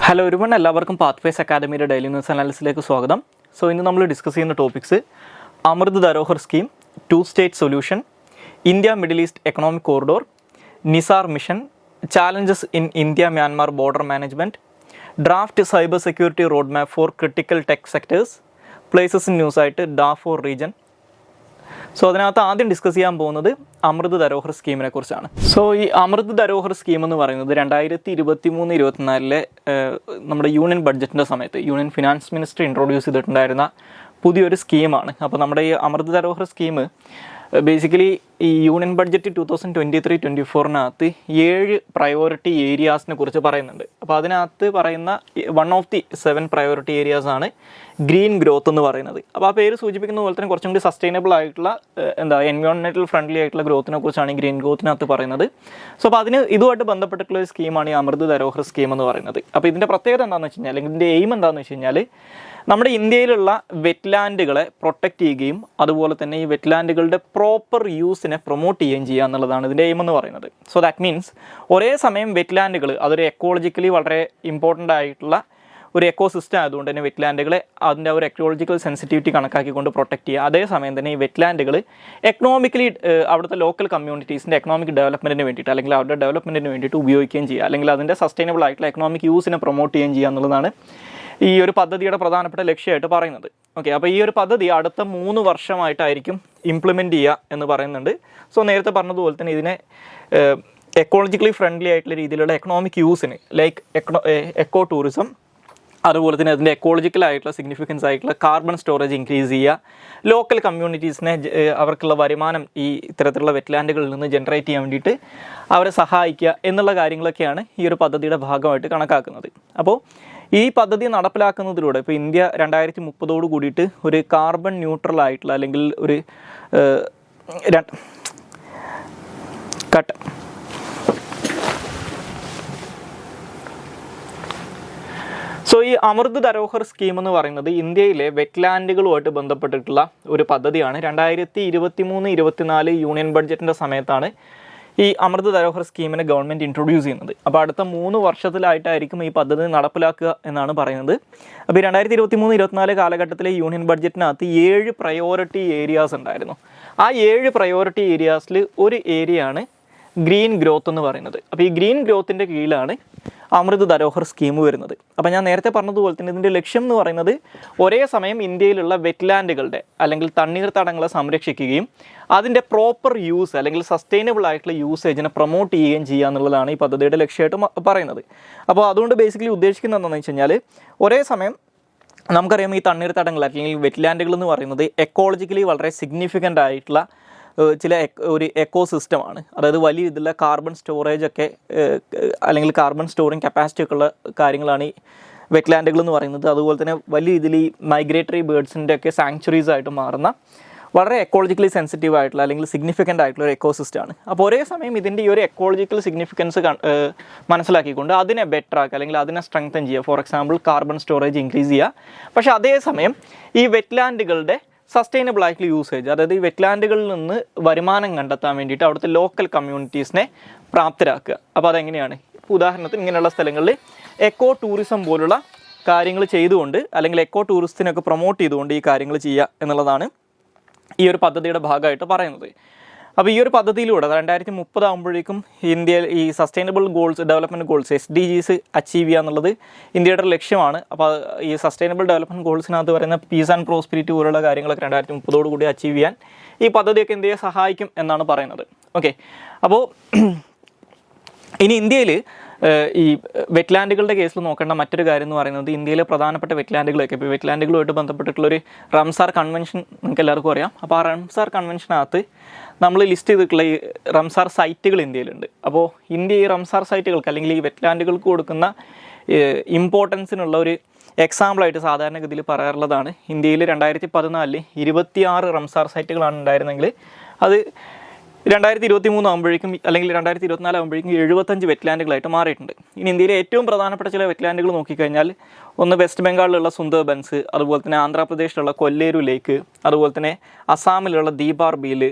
Hello ഒരുവൺ എല്ലാവർക്കും pathways അക്കാദമിയുടെ daily news അനാലിസിലേക്ക് സ്വാഗതം. ഇന്ന് നമ്മൾ ഡിസ്കസ് ചെയ്യുന്ന topics Amrit Dharohar scheme, 2 state solution, India Middle East economic corridor, NISAR mission, challenges in India Myanmar border management, draft cyber security road map for critical tech sectors, places in ന്യൂസായിട്ട് Darfur region. അതിനകത്ത് ആദ്യം discuss ചെയ്യാൻ പോകുന്നത് അമൃത് ധരോഹർ സ്കീമിനെ കുറിച്ചാണ്. ഈ അമൃത് Dharohar scheme എന്ന് പറയുന്നത് 2023-24 നമ്മുടെ യൂണിയൻ ബഡ്ജറ്റിൻ്റെ സമയത്ത് യൂണിയൻ ഫിനാൻസ് മിനിസ്റ്റർ ഇൻട്രൊഡ്യൂസ് ചെയ്തിട്ടുണ്ടായിരുന്ന പുതിയൊരു സ്കീമാണ്. അപ്പോൾ നമ്മുടെ ഈ അമൃത് ധരോഹർ സ്കീം ബേസിക്കലി ഈ യൂണിയൻ ബഡ്ജറ്റ് 2023-24 7 പ്രയോറിറ്റി ഏരിയാസിനെ കുറിച്ച് പറയുന്നുണ്ട്. അപ്പോൾ അതിനകത്ത് പറയുന്ന 1 ഓഫ് ദി 7 പ്രയോറിറ്റി ഏരിയാസ് ആണ് ഗ്രീൻ ഗ്രോത്ത് എന്ന് പറയുന്നത്. അപ്പോൾ ആ പേര് സൂചിപ്പിക്കുന്ന പോലെ തന്നെ കുറച്ചും കൂടി സസ്റ്റൈനബിൾ ആയിട്ടുള്ള എൻവയോൺമെൻറ്റൽ ഫ്രണ്ട്ലി ആയിട്ടുള്ള ഗ്രോത്തിനെ കുറിച്ചാണ് ഈ ഗ്രീൻ ഗ്രോത്തിനകത്ത് പറയുന്നത്. അപ്പോൾ അതിന് ഇതുമായിട്ട് ബന്ധപ്പെട്ടിട്ടുള്ള ഒരു സ്കീമാണ് ഈ അമൃത് ധരോഹർ സ്കീം എന്ന് പറയുന്നത്. അപ്പോൾ ഇതിൻ്റെ പ്രത്യേകത എന്താണെന്ന് വെച്ച് കഴിഞ്ഞാൽ, അല്ലെങ്കിൽ ഇതിൻ്റെ എയിം എന്താണെന്ന് വെച്ച് കഴിഞ്ഞാൽ, നമ്മുടെ ഇന്ത്യയിലുള്ള വെറ്റ്ലാൻഡുകളെ പ്രൊട്ടക്റ്റ് ചെയ്യുകയും അതുപോലെ തന്നെ ഈ വെറ്റ്ലാൻഡുകളുടെ പ്രോപ്പർ യൂസിനെ പ്രൊമോട്ട് ചെയ്യുകയും ചെയ്യുക എന്നുള്ളതാണ് ഇതിൻ്റെ എയിം എന്ന് പറയുന്നത്. ദാറ്റ് മീൻസ് ഒരേ സമയം വെറ്റ്ലാൻഡുകൾ അതൊരു എക്കോളജിക്കലി വളരെ ഇമ്പോർട്ടൻ്റ് ആയിട്ടുള്ള ഒരു എക്കോ സിസ്റ്റം ആയതുകൊണ്ട് തന്നെ വെറ്റ്ലാൻഡുകളെ അതിൻ്റെ ഒരു എക്കോളജിക്കൽ സെൻസിറ്റിവിറ്റി കണക്കാക്കിക്കൊണ്ട് പ്രൊട്ടക്റ്റ് ചെയ്യുക. അതേസമയം തന്നെ ഈ വെറ്റ്ലാൻഡുകൾ എക്കണോമിക്കലി അവിടുത്തെ ലോക്കൽ കമ്മ്യൂണിറ്റീസിൻ്റെ എക്കണോമിക് ഡെവലപ്മെൻറ്റിന് വേണ്ടിയിട്ട് അല്ലെങ്കിൽ അവരുടെ ഡെവലപ്മെൻറ്റിന് വേണ്ടിയിട്ട് ഉപയോഗിക്കുകയും ചെയ്യുക, അല്ലെങ്കിൽ അതിൻ്റെ സസ്റ്റൈനബിൾ ആയിട്ടുള്ള എക്കണോമിക് യൂസിനെ പ്രൊമോട്ട് ചെയ്യുകയും ചെയ്യുക എന്നുള്ളതാണ് ഈ ഒരു പദ്ധതിയുടെ പ്രധാനപ്പെട്ട ലക്ഷ്യമായിട്ട് പറയുന്നത്. ഓക്കെ, അപ്പോൾ ഈ ഒരു പദ്ധതി അടുത്ത 3 വർഷമായിട്ടായിരിക്കും ഇംപ്ലിമെൻറ്റ് ചെയ്യുക എന്ന് പറയുന്നുണ്ട്. നേരത്തെ പറഞ്ഞതുപോലെ തന്നെ ഇതിനെ എക്കോളജിക്കലി ഫ്രണ്ട്ലി ആയിട്ടുള്ള രീതിയിലുള്ള എക്കണോമിക് യൂസിന് ലൈക്ക് എക്കോ ടൂറിസം, അതുപോലെ തന്നെ അതിൻ്റെ എക്കോളജിക്കൽ ആയിട്ടുള്ള സിഗ്നിഫിക്കൻസ് ആയിട്ടുള്ള കാർബൺ സ്റ്റോറേജ് ഇൻക്രീസ് ചെയ്യുക, ലോക്കൽ കമ്മ്യൂണിറ്റീസിനെ അവർക്കുള്ള വരുമാനം ഈ ഇത്തരത്തിലുള്ള വെറ്റ്ലാൻഡുകളിൽ നിന്ന് ജനറേറ്റ് ചെയ്യാൻ വേണ്ടിയിട്ട് അവരെ സഹായിക്കുക എന്നുള്ള കാര്യങ്ങളൊക്കെയാണ് ഈ ഒരു പദ്ധതിയുടെ ഭാഗമായിട്ട് കണക്കാക്കുന്നത്. അപ്പോൾ ഈ പദ്ധതി നടപ്പിലാക്കുന്നതിലൂടെ ഇപ്പോൾ ഇന്ത്യ 2030 കൂടിയിട്ട് ഒരു കാർബൺ ന്യൂട്രൽ ആയിട്ടുള്ള അല്ലെങ്കിൽ ഒരു ഈ അമൃത് ധരോഹർ സ്കീം എന്ന് പറയുന്നത് ഇന്ത്യയിലെ വെറ്റ്ലാൻഡുകളുമായിട്ട് ബന്ധപ്പെട്ടിട്ടുള്ള ഒരു പദ്ധതിയാണ്. 2023-24 യൂണിയൻ ബഡ്ജറ്റിൻ്റെ സമയത്താണ് ഈ അമൃത് ധരോഹർ സ്കീമിനെ ഗവൺമെൻറ് ഇൻട്രൊഡ്യൂസ് ചെയ്യുന്നത്. അപ്പോൾ അടുത്ത 3 വർഷത്തിലായിട്ടായിരിക്കും ഈ പദ്ധതി നടപ്പിലാക്കുക എന്നാണ് പറയുന്നത്. അപ്പോൾ 2023-24 കാലഘട്ടത്തിലെ യൂണിയൻ ബഡ്ജറ്റിനകത്ത് 7 പ്രയോറിറ്റി ഏരിയാസ് ഉണ്ടായിരുന്നു. ആ 7 പ്രയോറിറ്റി ഏരിയാസിൽ ഒരു ഏരിയയാണ് ഗ്രീൻ ഗ്രോത്ത് എന്ന് പറയുന്നത്. അപ്പോൾ ഈ ഗ്രീൻ ഗ്രോത്തിൻ്റെ കീഴിലാണ് അമൃത് ധരോഹർ സ്കീം വരുന്നത്. അപ്പോൾ ഞാൻ നേരത്തെ പറഞ്ഞതുപോലെ തന്നെ ഇതിൻ്റെ ലക്ഷ്യം എന്ന് പറയുന്നത് ഒരേ സമയം ഇന്ത്യയിലുള്ള വെറ്റ്ലാൻഡുകളുടെ അല്ലെങ്കിൽ തണ്ണീർത്തടങ്ങളെ സംരക്ഷിക്കുകയും അതിൻ്റെ പ്രോപ്പർ യൂസ് അല്ലെങ്കിൽ സസ്റ്റൈനബിൾ ആയിട്ടുള്ള യൂസേജിനെ പ്രൊമോട്ട് ചെയ്യുകയും ചെയ്യുക എന്നുള്ളതാണ് ഈ പദ്ധതിയുടെ ലക്ഷ്യമായിട്ട് പറയുന്നത്. അപ്പോൾ അതുകൊണ്ട് ബേസിക്കലി ഉദ്ദേശിക്കുന്നത് എന്താണെന്ന് വെച്ച് കഴിഞ്ഞാൽ, ഒരേ സമയം നമുക്കറിയാം ഈ തണ്ണീർത്തടങ്ങൾ അല്ലെങ്കിൽ വെറ്റ്ലാൻഡുകൾ എന്ന് പറയുന്നത് എക്കോളജിക്കലി വളരെ സിഗ്നിഫിക്കൻ്റ് ആയിട്ടുള്ള ചില ഒരു എക്കോ സിസ്റ്റമാണ്. അതായത് വലിയ രീതിയിലുള്ള കാർബൺ സ്റ്റോറേജ് ഒക്കെ അല്ലെങ്കിൽ കാർബൺ സ്റ്റോറിങ് കപ്പാസിറ്റി ഒക്കെ ഉള്ള കാര്യങ്ങളാണ് ഈ വെറ്റ്ലാൻഡുകൾ എന്ന് പറയുന്നത്. അതുപോലെ തന്നെ വലിയ രീതിയിൽ ഈ മൈഗ്രേറ്ററി ബേർഡ്സിൻ്റെ ഒക്കെ സാങ്ച്വറീസ് ആയിട്ട് മാറുന്ന വളരെ എക്കോളജിക്കലി സെൻസിറ്റീവ് ആയിട്ടുള്ള അല്ലെങ്കിൽ സിഗ്നിഫിക്കൻ്റ് ആയിട്ടുള്ള ഒരു എക്കോ സിസ്റ്റമാണ്. അപ്പോൾ ഒരേ സമയം ഇതിൻ്റെ ഈ ഒരു എക്കോളജിക്കൽ സിഗ്നിഫിക്കൻസ് മനസ്സിലാക്കിക്കൊണ്ട് അതിനെ ബെറ്റർ ആക്കുക അല്ലെങ്കിൽ അതിനെ സ്ട്രെങ്തൻ ചെയ്യുക. For example carbon storage increase ചെയ്യുക. പക്ഷേ അതേസമയം ഈ വെറ്റ്ലാൻഡുകളുടെ സസ്റ്റൈനബിൾ ആയിട്ടുള്ള യൂസേജ്, അതായത് ഈ വെറ്റ്ലാൻഡുകളിൽ നിന്ന് വരുമാനം കണ്ടെത്താൻ വേണ്ടിയിട്ട് അവിടുത്തെ ലോക്കൽ കമ്മ്യൂണിറ്റീസിനെ പ്രാപ്തരാക്കുക. അപ്പോൾ അതെങ്ങനെയാണ്? ഉദാഹരണത്തിന് ഇങ്ങനെയുള്ള സ്ഥലങ്ങളിൽ എക്കോ ടൂറിസം പോലുള്ള കാര്യങ്ങൾ ചെയ്തുകൊണ്ട് അല്ലെങ്കിൽ എക്കോ ടൂറിസത്തിനൊക്കെ പ്രൊമോട്ട് ചെയ്തുകൊണ്ട് ഈ കാര്യങ്ങൾ ചെയ്യുക എന്നുള്ളതാണ് ഈ ഒരു പദ്ധതിയുടെ ഭാഗമായിട്ട് പറയുന്നത്. അപ്പോൾ ഈ ഒരു പദ്ധതിയിലൂടെ 2030 ആകുമ്പോഴേക്കും ഇന്ത്യയിൽ ഈ sustainable goals, development goals SDGs achieve ചെയ്യുക എന്നുള്ളത് ഇന്ത്യയുടെ ഒരു ലക്ഷ്യമാണ്. അപ്പോൾ ഈ സസ്റ്റൈനബിൾ ഡെവലപ്മെൻറ്റ് ഗോൾസിനകത്ത് പറയുന്ന പീസ് ആൻഡ് പ്രോസ്പെരിറ്റി പോലുള്ള കാര്യങ്ങളൊക്കെ 2030 കൂടി അച്ചീവ് ചെയ്യാൻ ഈ പദ്ധതിയൊക്കെ ഇന്ത്യയെ സഹായിക്കും എന്നാണ് പറയുന്നത്. ഓക്കെ, അപ്പോൾ ഇനി ഇന്ത്യയിൽ ഈ വെറ്റ്ലാൻഡുകളുടെ കേസിൽ നോക്കേണ്ട മറ്റൊരു കാര്യം എന്ന് പറയുന്നത് ഇന്ത്യയിലെ പ്രധാനപ്പെട്ട വെറ്റ്ലാൻഡുകളൊക്കെ ഇപ്പോൾ വെറ്റ്ലാൻഡുകളുമായിട്ട് ബന്ധപ്പെട്ടിട്ടുള്ളൊരു റംസാർ കൺവെൻഷൻ നിങ്ങൾക്ക് എല്ലാവർക്കും അറിയാം. അപ്പോൾ ആ റംസാർ കൺവെൻഷനകത്ത് നമ്മൾ ലിസ്റ്റ് ചെയ്തിട്ടുള്ള ഈ റംസാർ സൈറ്റുകൾ ഇന്ത്യയിലുണ്ട്. അപ്പോൾ ഇന്ത്യ ഈ റംസാർ സൈറ്റുകൾക്ക് അല്ലെങ്കിൽ ഈ വെറ്റ്ലാൻഡുകൾക്ക് കൊടുക്കുന്ന ഇമ്പോർട്ടൻസിനുള്ള ഒരു എക്സാമ്പിളായിട്ട് സാധാരണഗതിയിൽ പറയാറുള്ളതാണ് ഇന്ത്യയിൽ 2014 26 റംസാർ സൈറ്റുകളാണ് ഉണ്ടായിരുന്നെങ്കിൽ അത് 2023 ആകുമ്പോഴേക്കും അല്ലെങ്കിൽ 2024 ആകുമ്പോഴേക്കും 75 വെറ്റ്ലാൻഡുകളായിട്ട് മാറിയിട്ടുണ്ട്. ഇനി ഇന്ത്യയിലെ ഏറ്റവും പ്രധാനപ്പെട്ട ചില വെറ്റ്ലാൻഡുകൾ നോക്കിക്കഴിഞ്ഞാൽ ഒന്ന് വെസ്റ്റ് ബംഗാളിലുള്ള സുന്ദർബൻസ്, അതുപോലെ തന്നെ ആന്ധ്രാപ്രദേശിലുള്ള കൊല്ലേരു ലേക്ക്, അതുപോലെ തന്നെ അസാമിലുള്ള ദീപാർ ബീല്,